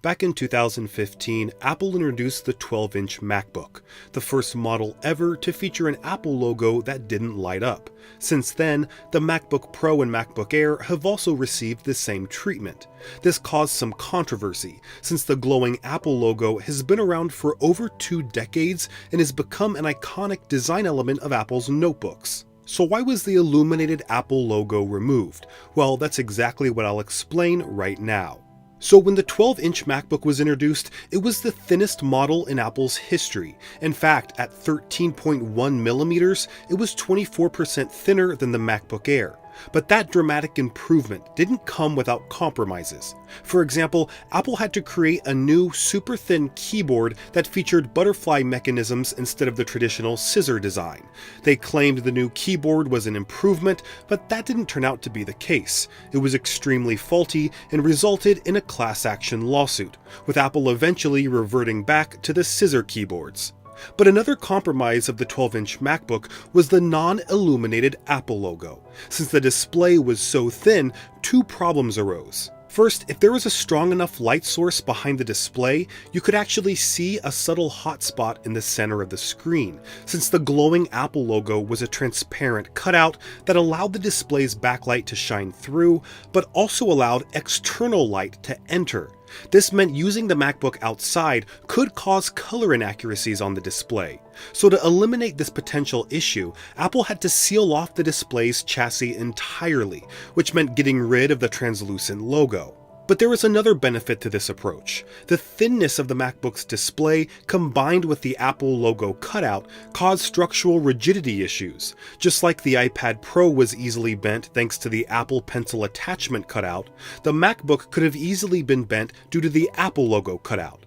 Back in 2015, Apple introduced the 12-inch MacBook, the first model ever to feature an Apple logo that didn't light up. Since then, the MacBook Pro and MacBook Air have also received the same treatment. This caused some controversy, since the glowing Apple logo has been around for over 2 decades and has become an iconic design element of Apple's notebooks. So why was the illuminated Apple logo removed? Well, that's exactly what I'll explain right now. So when the 12-inch MacBook was introduced, it was the thinnest model in Apple's history. In fact, at 13.1 millimeters, it was 24% thinner than the MacBook Air. But that dramatic improvement didn't come without compromises. For example, Apple had to create a new super thin keyboard that featured butterfly mechanisms instead of the traditional scissor design. They claimed the new keyboard was an improvement, but that didn't turn out to be the case. It was extremely faulty and resulted in a class action lawsuit, with Apple eventually reverting back to the scissor keyboards. But another compromise of the 12-inch MacBook was the non-illuminated Apple logo. Since the display was so thin, 2 problems arose. First, if there was a strong enough light source behind the display, you could actually see a subtle hotspot in the center of the screen, since the glowing Apple logo was a transparent cutout that allowed the display's backlight to shine through, but also allowed external light to enter. This meant using the MacBook outside could cause color inaccuracies on the display. So to eliminate this potential issue, Apple had to seal off the display's chassis entirely, which meant getting rid of the translucent logo. But there was another benefit to this approach. The thinness of the MacBook's display combined with the Apple logo cutout caused structural rigidity issues. Just like the iPad Pro was easily bent thanks to the Apple Pencil attachment cutout, the MacBook could have easily been bent due to the Apple logo cutout.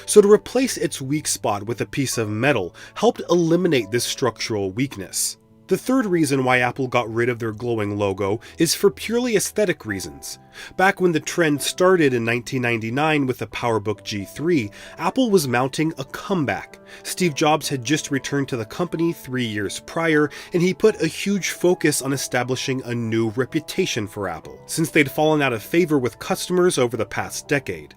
So to replace its weak spot with a piece of metal helped eliminate this structural weakness. The third reason why Apple got rid of their glowing logo is for purely aesthetic reasons. Back when the trend started in 1999 with the PowerBook G3, Apple was mounting a comeback. Steve Jobs had just returned to the company 3 years prior, and he put a huge focus on establishing a new reputation for Apple, since they'd fallen out of favor with customers over the past decade.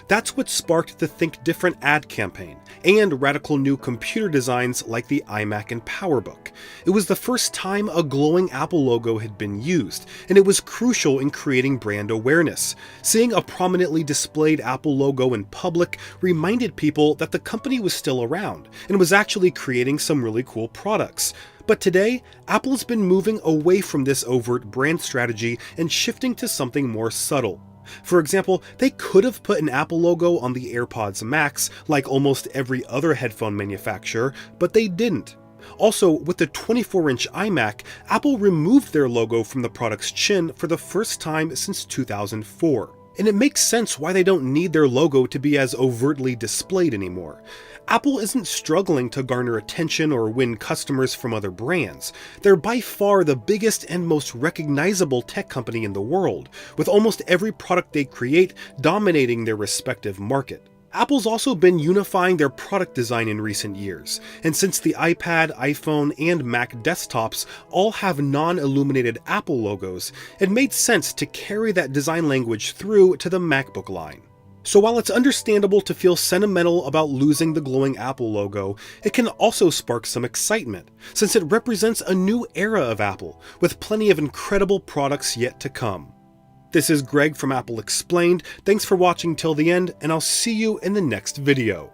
That's what sparked the Think Different ad campaign, and radical new computer designs like the iMac and PowerBook. It was the first time a glowing Apple logo had been used, and it was crucial in creating brand awareness. Seeing a prominently displayed Apple logo in public reminded people that the company was still around, and was actually creating some really cool products. But today, Apple's been moving away from this overt brand strategy and shifting to something more subtle. For example, they could have put an Apple logo on the AirPods Max like almost every other headphone manufacturer, but they didn't. Also, with the 24-inch iMac, Apple removed their logo from the product's chin for the first time since 2004. And it makes sense why they don't need their logo to be as overtly displayed anymore. Apple isn't struggling to garner attention or win customers from other brands. They're by far the biggest and most recognizable tech company in the world, with almost every product they create dominating their respective market. Apple's also been unifying their product design in recent years, and since the iPad, iPhone, and Mac desktops all have non-illuminated Apple logos, it made sense to carry that design language through to the MacBook line. So while it's understandable to feel sentimental about losing the glowing Apple logo, it can also spark some excitement, since it represents a new era of Apple, with plenty of incredible products yet to come. This is Greg from Apple Explained. Thanks for watching till the end, and I'll see you in the next video.